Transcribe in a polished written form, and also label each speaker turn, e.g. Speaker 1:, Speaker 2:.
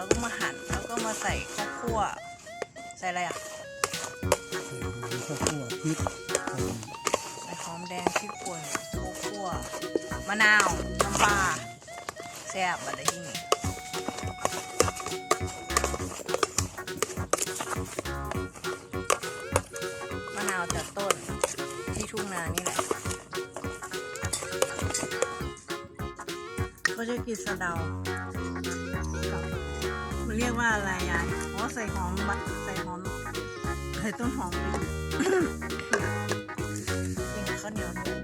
Speaker 1: แล้วก็มาหั่นแล้วก็มาใส่ข้าวคั่วใส่อะไรอ่ะ
Speaker 2: ข้าวคั่วพริก
Speaker 1: ใส่หอมแดงพริกป่นข้าวคั่วมะนาวน้ำปลาแซ่บอะไรที่นี่มะนาวจากต้นที่ทุ่งนานี่แหละก็จะกินสะเดามันเรียกว่าอะไรยายอ๋อใส่หอมใส่ต้นหอมไปกินกับข้าวเหนียว